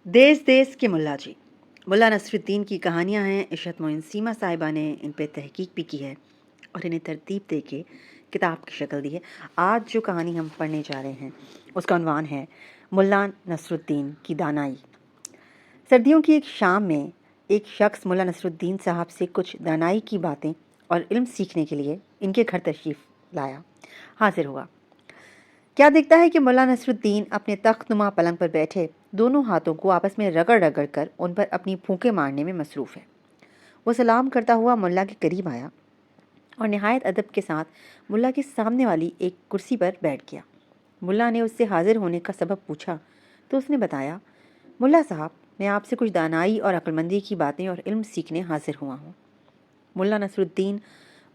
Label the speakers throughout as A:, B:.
A: دیس دیس کے ملا جی ملا نصرالدین کی کہانیاں ہیں. عشرت معین سیما صاحبہ نے ان پہ تحقیق بھی کی ہے اور انہیں ترتیب دے کے کتاب کی شکل دی ہے. آج جو کہانی ہم پڑھنے جا رہے ہیں اس کا عنوان ہے ملا نصرالدین کی دانائی. سردیوں کی ایک شام میں ایک شخص ملا نصرالدین صاحب سے کچھ دانائی کی باتیں اور علم سیکھنے کے لیے ان کے گھر تشریف لایا حاضر ہوا. کیا دیکھتا ہے کہ ملا نصرالدین اپنے تخت نما پلنگ پر بیٹھے دونوں ہاتھوں کو آپس میں رگڑ رگڑ کر ان پر اپنی پھونکے مارنے میں مصروف ہے. وہ سلام کرتا ہوا ملا کے قریب آیا اور نہایت ادب کے ساتھ ملا کے سامنے والی ایک کرسی پر بیٹھ گیا. ملا نے اس سے حاضر ہونے کا سبب پوچھا تو اس نے بتایا, ملا صاحب, میں آپ سے کچھ دانائی اور عقلمندی کی باتیں اور علم سیکھنے حاضر ہوا ہوں. ملا نصرالدین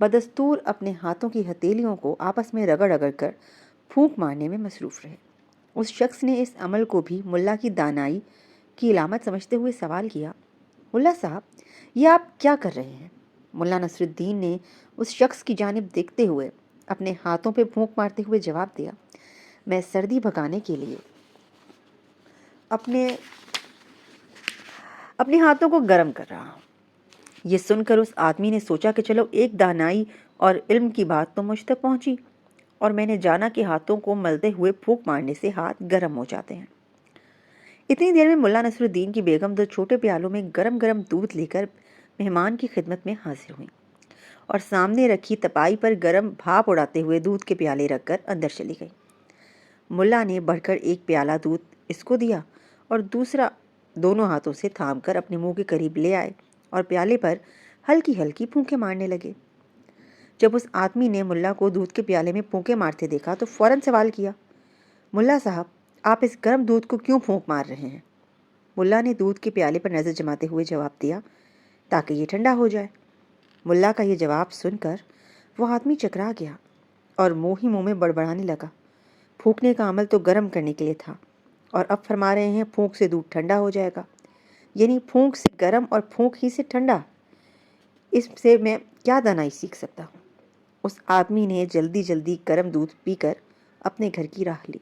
A: بدستور اپنے ہاتھوں کی ہتھیلیوں کو آپس میں رگڑ رگڑ کر پھونک مارنے میں مصروف رہے. اس شخص نے اس عمل کو بھی ملا کی دانائی کی علامت سمجھتے ہوئے سوال کیا, ملا صاحب, یہ آپ کیا کر رہے ہیں؟ ملا نصرالدین نے اس شخص کی جانب دیکھتے ہوئے اپنے ہاتھوں پہ پھونک مارتے ہوئے جواب دیا, میں سردی بھگانے کے لیے اپنے ہاتھوں کو گرم کر رہا ہوں. یہ سن کر اس آدمی نے سوچا کہ چلو ایک دانائی اور علم کی بات تو مجھ تک پہنچی اور میں نے جانا کہ ہاتھوں کو ملتے ہوئے پھونک مارنے سے ہاتھ گرم ہو جاتے ہیں. اتنی دیر میں ملا نصرالدین کی بیگم دو چھوٹے پیالوں میں گرم گرم دودھ لے کر مہمان کی خدمت میں حاضر ہوئیں اور سامنے رکھی تپائی پر گرم بھاپ اڑاتے ہوئے دودھ کے پیالے رکھ کر اندر چلی گئی. ملا نے بڑھ کر ایک پیالہ دودھ اس کو دیا اور دوسرا دونوں ہاتھوں سے تھام کر اپنے منہ کے قریب لے آئے اور پیالے پر ہلکی ہلکی پھونکے مارنے لگے. جب اس آدمی نے ملا کو دودھ کے پیالے میں پھونکے مارتے دیکھا تو فوراً سوال کیا, ملا صاحب, آپ اس گرم دودھ کو کیوں پھونک مار رہے ہیں؟ ملا نے دودھ کے پیالے پر نظر جماتے ہوئے جواب دیا, تاکہ یہ ٹھنڈا ہو جائے. ملا کا یہ جواب سن کر وہ آدمی چکرا گیا اور منہ ہی منہ میں بڑبڑانے لگا, پھونکنے کا عمل تو گرم کرنے کے لیے تھا اور اب فرما رہے ہیں پھونک سے دودھ ٹھنڈا ہو جائے گا, یعنی پھونک سے گرم اور پھونک ہی سے ٹھنڈا. اس سے میں کیا دانائی سیکھ سکتا ہوں؟ اس آدمی نے جلدی جلدی گرم دودھ پی کر اپنے گھر کی راہ لی.